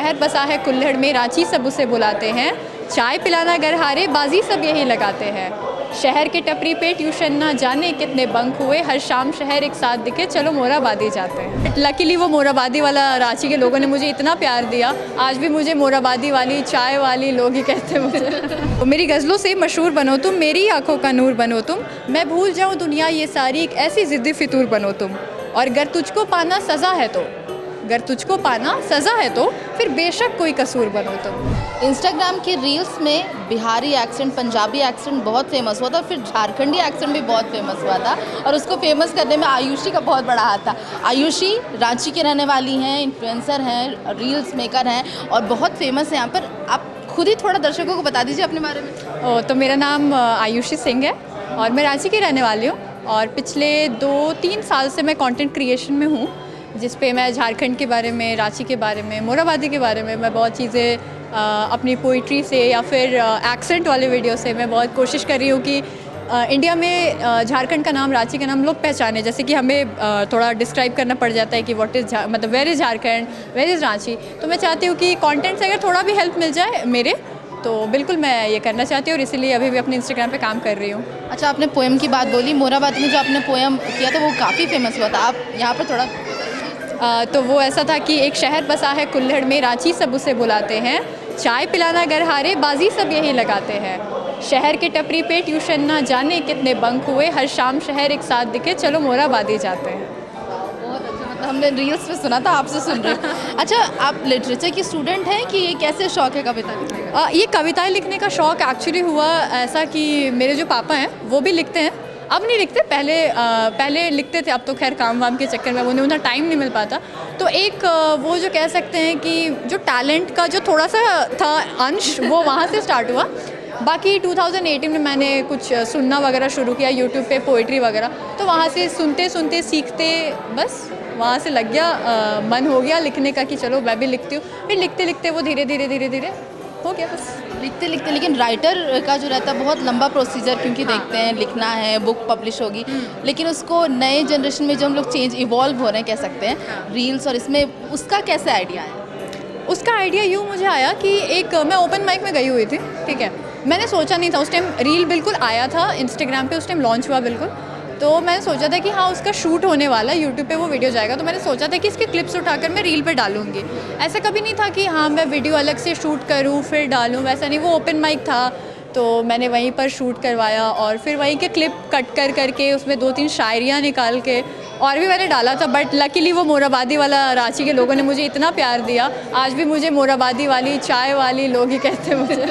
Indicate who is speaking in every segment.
Speaker 1: शहर बसा है कुल्हड़ में, रांची सब उसे बुलाते हैं। चाय पिलाना घर हारे, बाजी सब यही लगाते हैं। शहर के टपरी पे ट्यूशन ना जाने कितने बंक हुए, हर शाम शहर एक साथ दिखे, चलो मोराबादी जाते हैं। लकीली वो मोराबादी वाला रांची के लोगों ने मुझे इतना प्यार दिया, आज भी मुझे मोराबादी वाली, चाय वाली लोग ही कहते हैं मुझे। तो मेरी गज़लों से मशहूर बनो तुम, मेरी आंखों का नूर बनो तुम, मैं भूल जाऊँ दुनिया ये सारी, एक ऐसी ज़िद्दी फितूर बनो तुम। और अगर तुझको पाना सज़ा है तो, अगर तुझको पाना सज़ा है तो फिर बेशक कोई कसूर बनो तुम।
Speaker 2: इंस्टाग्राम के रील्स में बिहारी एक्सेंट, पंजाबी एक्सेंट बहुत फेमस हुआ था, फिर झारखंडी एक्सेंट भी बहुत फेमस हुआ था और उसको फेमस करने में आयुषी का बहुत बड़ा हाथ था। आयुषी रांची के रहने वाली हैं, इन्फ्लुएंसर हैं, रील्स मेकर हैं और बहुत फेमस है यहाँ पर। आप खुद ही थोड़ा दर्शकों को बता दीजिए अपने बारे में।
Speaker 1: तो मेरा नाम आयुषी सिंह है और मैं रांची की रहने वाली हूँ और पिछले 2-3 साल से मैं कंटेंट क्रिएशन में हूँ, जिस पे मैं झारखंड के बारे में, रांची के बारे में, मोराबादी के बारे में मैं बहुत चीज़ें अपनी पोइट्री से या फिर एक्सेंट वाले वीडियो से मैं बहुत कोशिश कर रही हूँ कि इंडिया में झारखंड का नाम, रांची का नाम लोग पहचाने। जैसे कि हमें थोड़ा डिस्क्राइब करना पड़ जाता है कि व्हाट इज़ मतलब where is Jharkhand, where is Ranchi. तो मैं चाहती हूँ कि कंटेंट से अगर थोड़ा भी हेल्प मिल जाए मेरे, तो बिल्कुल मैं ये करना चाहती हूँ और इसीलिए अभी भी अपने इंस्टाग्राम पे काम कर रही हूँ।
Speaker 2: अच्छा, आपने पोएम की बात बोली, मोराबादी में जो आपने पोएम किया था वो काफ़ी फेमस हुआ था, आप यहाँ पर थोड़ा
Speaker 1: तो वो ऐसा था कि एक शहर बसा है कुल्हड़ में, रांची सब उसे बुलाते हैं। चाय पिलाना घर हारे, बाजी सब यही लगाते हैं। शहर के टपरी पे ट्यूशन ना जाने कितने बंक हुए, हर शाम शहर एक साथ दिखे, चलो मोराबादी जाते हैं।
Speaker 2: बहुत अच्छा, मतलब हमने रील्स पे सुना था, आपसे सुन रहे हैं। अच्छा, आप लिटरेचर की स्टूडेंट हैं कि ये कैसे शौक है कविता लिखने का?
Speaker 1: ये कविताएं लिखने का शौक़ एक्चुअली हुआ ऐसा कि मेरे जो पापा हैं वो भी लिखते हैं, अब नहीं लिखते, पहले लिखते थे, अब तो खैर काम वाम के चक्कर में उन्हें उतना टाइम नहीं मिल पाता। तो एक वो जो कह सकते हैं कि जो टैलेंट का जो थोड़ा सा था अंश, वो वहाँ से स्टार्ट हुआ। बाकी 2018 में मैंने कुछ सुनना वगैरह शुरू किया यूट्यूब पे, पोइट्री वगैरह, तो वहाँ से सुनते सुनते सीखते बस वहाँ से लग गया, मन हो गया लिखने का कि चलो मैं भी लिखती हूँ। फिर लिखते लिखते वो धीरे धीरे हो गया बस।
Speaker 2: लिखते लिखते, लेकिन राइटर का जो रहता है बहुत लंबा प्रोसीजर, क्योंकि देखते हैं लिखना है, बुक पब्लिश होगी, लेकिन उसको नए जनरेशन में जो हम लोग चेंज इवॉल्व हो रहे हैं कह सकते हैं रील्स और इसमें, उसका कैसे आइडिया आया?
Speaker 1: उसका आइडिया यूँ मुझे आया कि एक मैं ओपन माइक में गई हुई थी, ठीक है, मैंने सोचा नहीं था उस टाइम, रील बिल्कुल आया था इंस्टाग्राम पे, उस टाइम लॉन्च हुआ बिल्कुल, तो मैंने सोचा था कि हाँ उसका शूट होने वाला है, यूट्यूब पे वो वीडियो जाएगा, तो मैंने सोचा था कि इसके क्लिप्स उठाकर मैं रील पे डालूंगी। ऐसा कभी नहीं था कि हाँ मैं वीडियो अलग से शूट करूँ फिर डालूँ, वैसा नहीं, वो ओपन माइक था तो मैंने वहीं पर शूट करवाया और फिर वहीं के क्लिप कट करके उसमें 2-3 शायरियाँ निकाल के और भी मैंने डाला था। बट लकीली वो मोराबादी वाला रांची के लोगों ने मुझे इतना प्यार दिया, आज भी मुझे मोराबादी वाली, चाय वाली लोग ही कहते हैं मुझे।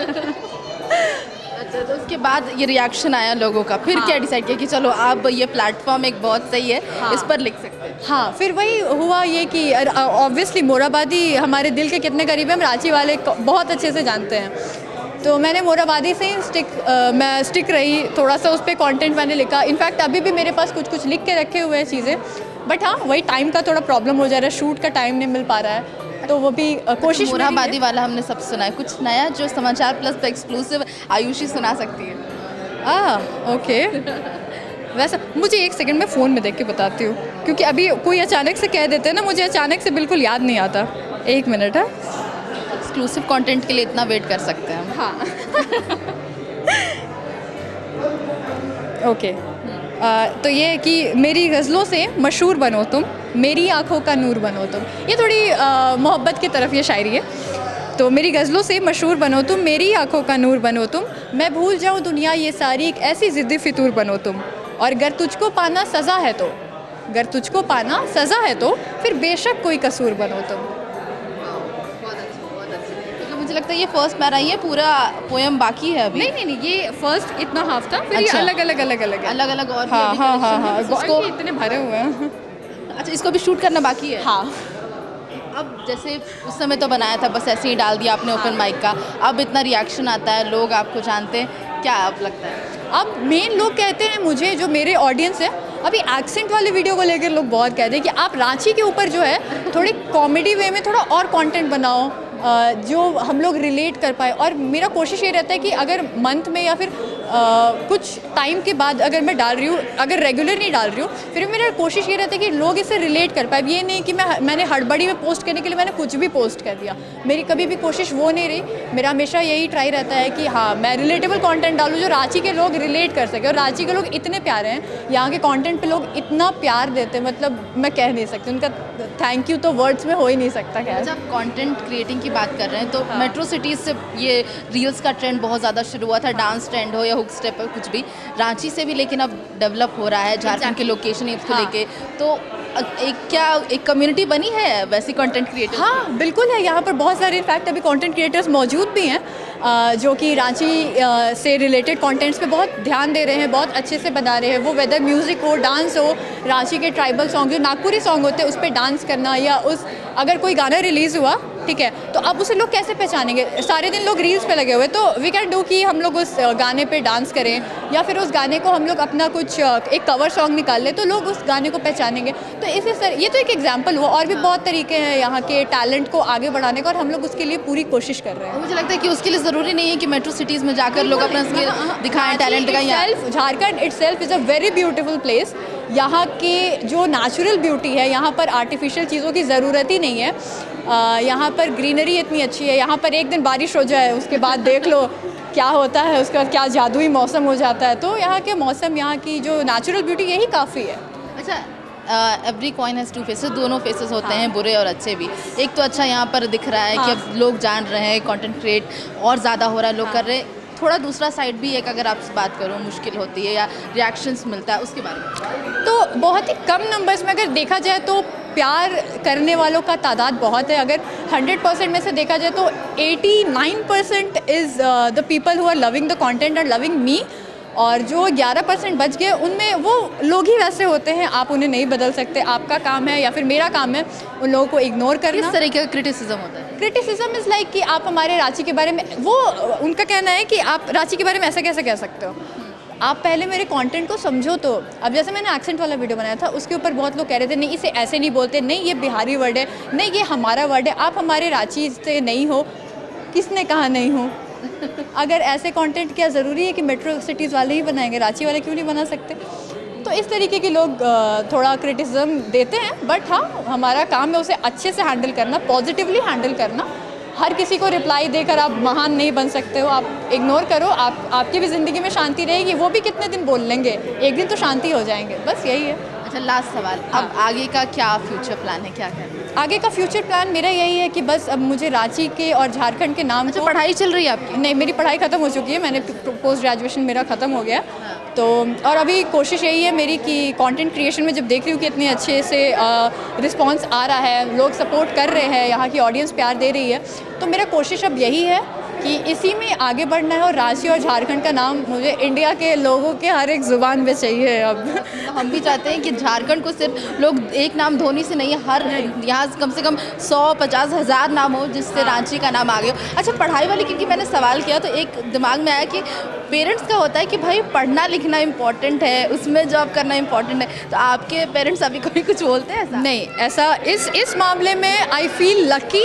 Speaker 2: अच्छा, तो उसके बाद ये रिएक्शन आया लोगों का, फिर क्या डिसाइड किया कि चलो अब ये प्लेटफॉर्म एक बहुत सही है, इस पर लिख सकते हैं?
Speaker 1: हाँ, फिर वही हुआ ये कि ऑब्वियसली मोराबादी हमारे दिल के कितने करीब है, हम रांची वाले बहुत अच्छे से जानते हैं, तो मैंने मोराबादी से ही मैं स्टिक रही, थोड़ा सा उस पर कॉन्टेंट मैंने लिखा। इनफैक्ट अभी भी मेरे पास कुछ लिख के रखे हुए हैं चीज़ें, बट हाँ वही टाइम का थोड़ा प्रॉब्लम हो जा रहा है, शूट का टाइम नहीं मिल पा रहा है, तो वो भी कोशिश।
Speaker 2: मोराबादी वाला हमने सब सुना है, कुछ नया जो समाचार प्लस पे एक्सक्लूसिव आयुषी सुना सकती है?
Speaker 1: ओके। वैसा मुझे एक सेकंड में फ़ोन में देख के बताती हूँ, क्योंकि अभी कोई अचानक से कह देते हैं ना, मुझे अचानक से बिल्कुल याद नहीं आता। 1 मिनट है।
Speaker 2: एक्सक्लूसिव कंटेंट के लिए इतना वेट कर सकते हैं हम।
Speaker 1: हाँ। ओके। तो ये कि मेरी गज़लों से मशहूर बनो तुम, मेरी आंखों का नूर बनो तुम, ये थोड़ी मोहब्बत की तरफ ये शायरी है। तो मेरी गज़लों से मशहूर बनो तुम, मेरी आंखों का नूर बनो तुम, मैं भूल जाऊँ दुनिया ये सारी, एक ऐसी ज़िद्दी फितूर बनो तुम। और अगर तुझको पाना सज़ा है तो, अगर तुझको पाना सज़ा है तो फिर बेशक कोई कसूर बनो तुम।
Speaker 2: मुझे लगता है ये फर्स्ट पैरा ही है, पूरा पोएम बाकी है अभी?
Speaker 1: नहीं, ये फर्स्ट इतना हाफ था, फिर
Speaker 2: अच्छा।
Speaker 1: ये अलग और
Speaker 2: हाँ,
Speaker 1: इसको इतने भरे हुए हैं।
Speaker 2: अच्छा, इसको भी शूट करना बाकी है?
Speaker 1: हाँ।
Speaker 2: अब जैसे उस समय तो बनाया था, बस ऐसे ही डाल दिया आपने ओपन माइक का, अब इतना रिएक्शन आता है, लोग आपको जानते हैं, क्या अब लगता है?
Speaker 1: अब मेन लोग कहते हैं मुझे, जो मेरे ऑडियंस है, अभी एक्सेंट वाले वीडियो को लेकर लोग बहुत कहते हैं कि आप रांची के ऊपर जो है थोड़ी कॉमेडी वे में थोड़ा और कंटेंट बनाओ, जो हम लोग रिलेट कर पाए। और मेरा कोशिश ये रहता है कि अगर मंथ में या फिर कुछ टाइम के बाद अगर मैं डाल रही हूँ, अगर रेगुलर नहीं डाल रही हूँ, फिर मेरा कोशिश ये रहता है कि लोग इससे रिलेट कर पाए। ये नहीं कि मैंने हड़बड़ी में पोस्ट करने के लिए मैंने कुछ भी पोस्ट कर दिया, मेरी कभी भी कोशिश वो नहीं रही। मेरा हमेशा यही ट्राई रहता है कि हाँ, मैं रिलेटेबल कंटेंट डालूँ जो रांची के लोग रिलेट कर सके। और रांची के लोग इतने प्यारे हैं, यहाँ के कंटेंट पे लोग इतना प्यार देते हैं, मतलब मैं कह नहीं सकती, उनका थैंक यू तो वर्ड्स में हो ही नहीं सकता। खैर,
Speaker 2: जब कंटेंट क्रिएटिंग की बात कर रहे हैं तो मेट्रो सिटीज़ से ये रील्स का ट्रेंड बहुत ज़्यादा शुरू हुआ था, डांस ट्रेंड हो या हुक स्टेप हो कुछ भी, रांची से भी लेकिन अब डेवलप हो रहा है झारखंड के लोकेशन को लेके। तो एक कम्युनिटी बनी है वैसी कंटेंट क्रिएटर?
Speaker 1: हाँ बिल्कुल है, यहाँ पर बहुत सारे इनफैक्ट अभी कंटेंट क्रिएटर्स मौजूद भी हैं जो कि रांची से रिलेटेड कंटेंट्स पे बहुत ध्यान दे रहे हैं, बहुत अच्छे से बना रहे हैं। वो वेदर म्यूज़िक हो, डांस हो, रांची के ट्राइबल सॉन्ग जो नागपुरी सॉन्ग होते हैं उस पर डांस करना, या उस अगर कोई गाना रिलीज़ हुआ, ठीक है, तो अब उसे लोग कैसे पहचानेंगे? सारे दिन लोग रील्स पे लगे हुए, तो वी कैन डू कि हम लोग उस गाने पे डांस करें, या फिर उस गाने को हम लोग अपना कुछ एक कवर सॉन्ग निकाल लें तो लोग उस गाने को पहचानेंगे। तो इसे सर ये तो एक एग्जांपल हुआ, और भी बहुत तरीके हैं यहाँ के टैलेंट को आगे बढ़ाने का, और हम लोग उसके लिए पूरी कोशिश कर रहे हैं।
Speaker 2: मुझे लगता है कि उसके लिए ज़रूरी नहीं है कि मेट्रो सिटीज़ में जाकर लोग अपना दिखाएं, टैलेंट दिखाएं।
Speaker 1: Jharkhand itself is a very beautiful place. यहाँ के जो नेचुरल ब्यूटी है, यहाँ पर आर्टिफिशियल चीज़ों की ज़रूरत ही नहीं है। यहाँ पर ग्रीनरी इतनी अच्छी है, यहाँ पर एक दिन बारिश हो जाए उसके बाद देख लो क्या होता है, उसके बाद क्या जादुई मौसम हो जाता है। तो यहाँ के मौसम, यहाँ की जो नेचुरल ब्यूटी, यही काफ़ी है।
Speaker 2: अच्छा, every coin has two faces, दोनों फेसेस होते हैं, बुरे और अच्छे भी। एक तो अच्छा यहाँ पर दिख रहा है कि अब लोग जान रहे हैं, कंटेंट क्रिएट और ज़्यादा हो रहा है, लोग कर रहे हैं। थोड़ा दूसरा साइड भी एक अगर आपसे बात करूँ मुश्किल होती है या रिएक्शंस मिलता है, उसके बारे में?
Speaker 1: तो बहुत ही कम नंबर्स में अगर देखा जाए तो प्यार करने वालों का तादाद बहुत है। अगर 100% में से देखा जाए तो 89% is the people who are loving the content and loving me, और जो 11% बच गए उनमें वो लोग ही वैसे होते हैं, आप उन्हें नहीं बदल सकते। आपका काम है या फिर मेरा काम है उन लोगों को इग्नोर करना।
Speaker 2: किस तरीके का क्रिटिसिज्म होता है?
Speaker 1: क्रिटिसिज्म इज़ लाइक कि आप हमारे रांची के बारे में, वो उनका कहना है कि आप रांची के बारे में ऐसा कैसे कह सकते हो, आप पहले मेरे कंटेंट को समझो। तो अब जैसे मैंने एक्सेंट वाला वीडियो बनाया था, उसके ऊपर बहुत लोग कह रहे थे नहीं इसे ऐसे नहीं बोलते, नहीं ये बिहारी वर्ड है, नहीं ये हमारा वर्ड है, आप हमारे रांची से नहीं हो। किसने कहा नहीं हो? अगर ऐसे कंटेंट क्या ज़रूरी है कि मेट्रो सिटीज़ वाले ही बनाएंगे, रांची वाले क्यों नहीं बना सकते? तो इस तरीके के लोग थोड़ा क्रिटिसिज्म देते हैं, बट हाँ, हमारा काम है उसे अच्छे से हैंडल करना, पॉजिटिवली हैंडल करना। हर किसी को रिप्लाई देकर आप महान नहीं बन सकते हो, आप इग्नोर करो, आपकी भी ज़िंदगी में शांति रहेगी। वो भी कितने दिन बोल लेंगे, एक दिन तो शांति हो जाएंगे, बस यही है।
Speaker 2: अच्छा, लास्ट सवाल, अब आगे का क्या फ्यूचर प्लान है, क्या करना है?
Speaker 1: आगे का फ्यूचर प्लान मेरा यही है कि बस अब मुझे रांची के और झारखंड के नाम
Speaker 2: अच्छा, पढ़ाई चल रही है आपकी?
Speaker 1: नहीं, मेरी पढ़ाई ख़त्म हो चुकी है, मैंने पोस्ट ग्रेजुएशन मेरा ख़त्म हो गया। तो और अभी कोशिश यही है मेरी कि कंटेंट क्रिएशन में जब देख रही हूँ कि इतने अच्छे से रिस्पांस आ रहा है, लोग सपोर्ट कर रहे हैं, यहाँ की ऑडियंस प्यार दे रही है, तो मेरा कोशिश अब यही है कि इसी में आगे बढ़ना है। और रांची और झारखंड का नाम मुझे इंडिया के लोगों के हर एक ज़ुबान पे चाहिए अब।
Speaker 2: हम भी चाहते हैं कि झारखंड को सिर्फ लोग एक नाम धोनी से नहीं, हर यहाँ कम से कम 100-50 हज़ार नाम हो जिससे रांची का नाम आगे हो। अच्छा, पढ़ाई वाली, क्योंकि मैंने सवाल किया तो एक दिमाग में आया कि पेरेंट्स का होता है कि भाई पढ़ना लिखना इम्पॉर्टेंट है, उसमें जॉब करना इम्पॉर्टेंट है, तो आपके पेरेंट्स अभी कभी कुछ बोलते हैं ऐसा?
Speaker 1: नहीं, ऐसा इस मामले में I feel lucky,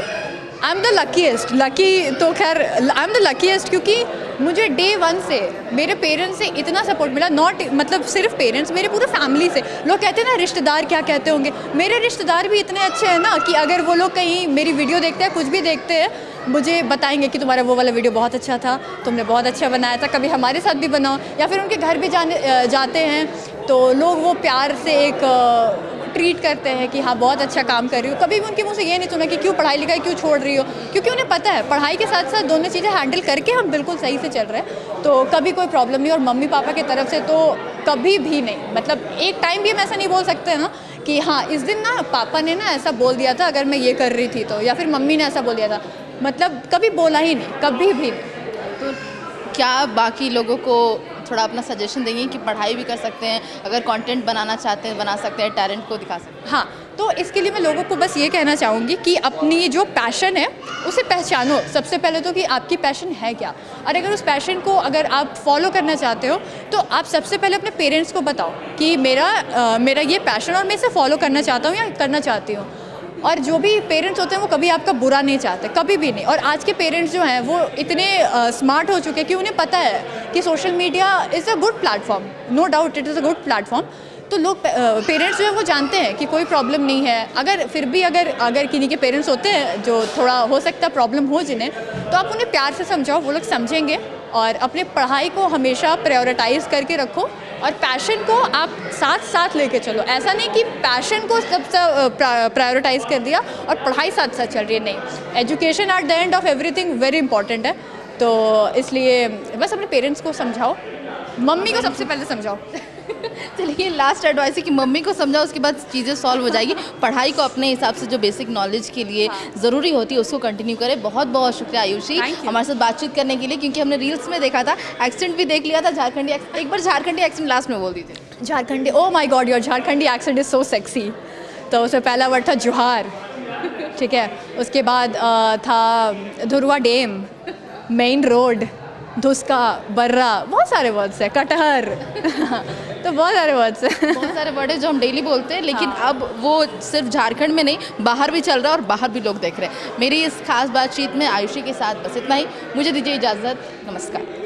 Speaker 1: I am the luckiest. Lucky तो खैर आई एम द लकीएस्ट, क्योंकि मुझे डे 1 से मेरे पेरेंट्स से इतना सपोर्ट मिला। नॉट मतलब सिर्फ पेरेंट्स, मेरे पूरे फैमिली से। लोग कहते हैं ना रिश्तेदार क्या कहते होंगे, मेरे रिश्तेदार भी इतने अच्छे हैं ना कि अगर वो लोग कहीं मेरी वीडियो देखते हैं, कुछ भी देखते हैं, मुझे बताएंगे कि तुम्हारा वो वाला वीडियो बहुत अच्छा था, तुमने बहुत अच्छा बनाया था, कभी हमारे साथ भी बनाओ। या फिर उनके घर भी जाते हैं तो लोग वो प्यार से एक ट्रीट करते हैं कि हाँ बहुत अच्छा काम कर रही हो। कभी भी उनके मुंह से ये नहीं सुना कि क्यों पढ़ाई लिखाई क्यों छोड़ रही हो, क्योंकि उन्हें पता है पढ़ाई के साथ साथ दोनों चीज़ें हैंडल करके हम बिल्कुल सही से चल रहे हैं, तो कभी कोई प्रॉब्लम नहीं। और मम्मी पापा की तरफ से तो कभी भी नहीं, मतलब एक टाइम भी हम ऐसा नहीं बोल सकते ना कि हाँ इस दिन ना पापा ने ना ऐसा बोल दिया था अगर मैं ये कर रही थी तो, या फिर मम्मी ने ऐसा बोल दिया था, मतलब कभी बोला ही नहीं, कभी भी नहीं।
Speaker 2: तो क्या बाकी लोगों को थोड़ा अपना सजेशन देंगे कि पढ़ाई भी कर सकते हैं, अगर कंटेंट बनाना चाहते हैं बना सकते हैं, टैलेंट को दिखा सकते हैं?
Speaker 1: हाँ, तो इसके लिए मैं लोगों को बस ये कहना चाहूँगी कि अपनी जो पैशन है उसे पहचानो सबसे पहले तो, कि आपकी पैशन है क्या। और अगर उस पैशन को अगर आप फॉलो करना चाहते हो तो आप सबसे पहले अपने पेरेंट्स को बताओ कि मेरा ये पैशन और मैं इसे फॉलो करना चाहता हूँ या करना चाहती हूँ। और जो भी पेरेंट्स होते हैं वो कभी आपका बुरा नहीं चाहते, कभी भी नहीं। और आज के पेरेंट्स जो हैं वो इतने स्मार्ट हो चुके हैं कि उन्हें पता है कि social media is a good platform, no doubt it is a good platform. तो लोग पेरेंट्स जो है वो जानते हैं कि कोई प्रॉब्लम नहीं है। अगर फिर भी अगर किन्हीं के पेरेंट्स होते हैं जो थोड़ा हो सकता है प्रॉब्लम हो जिन्हें, तो आप उन्हें प्यार से समझाओ, वो लोग समझेंगे। और अपने पढ़ाई को हमेशा प्रायोरिटाइज़ करके रखो और पैशन को आप साथ साथ लेके चलो। ऐसा नहीं कि पैशन को सबसे प्रायोरिटाइज़ कर दिया और पढ़ाई साथ साथ चल रही है, नहीं। Education at the end of everything very important है। तो इसलिए बस अपने पेरेंट्स को समझाओ, मम्मी को सबसे पहले समझाओ।
Speaker 2: चलिए, लास्ट एडवाइस है कि मम्मी को समझाओ, उसके बाद चीज़ें सॉल्व हो जाएगी। पढ़ाई को अपने हिसाब से जो बेसिक नॉलेज के लिए ज़रूरी होती है उसको कंटिन्यू करें। बहुत बहुत शुक्रिया आयुषी
Speaker 1: Thank you.
Speaker 2: हमारे साथ बातचीत करने के लिए, क्योंकि हमने रील्स में देखा था, एक्सेंट भी देख लिया था झारखंडी एक्सेंट। एक बार झारखंडी एक्सेंट लास्ट में बोल दीजिए।
Speaker 1: Jharkhandi, oh my God, your Jharkhandi accent is so sexy. तो उसमें पहला वर्ड था जुहार, ठीक है। उसके बाद था Dhurwa dam, main road, dhuska, बर्रा, बहुत सारे वर्ड्स हैं, कटहर। तो बहुत सारे वर्ड्स हैं।
Speaker 2: बहुत सारे वर्ड है जो हम डेली बोलते हैं, लेकिन अब वो सिर्फ झारखंड में नहीं, बाहर भी चल रहा है और बाहर भी लोग देख रहे हैं। मेरी इस खास बातचीत में आयुषी के साथ बस इतना ही। मुझे दीजिए इजाज़त, नमस्कार।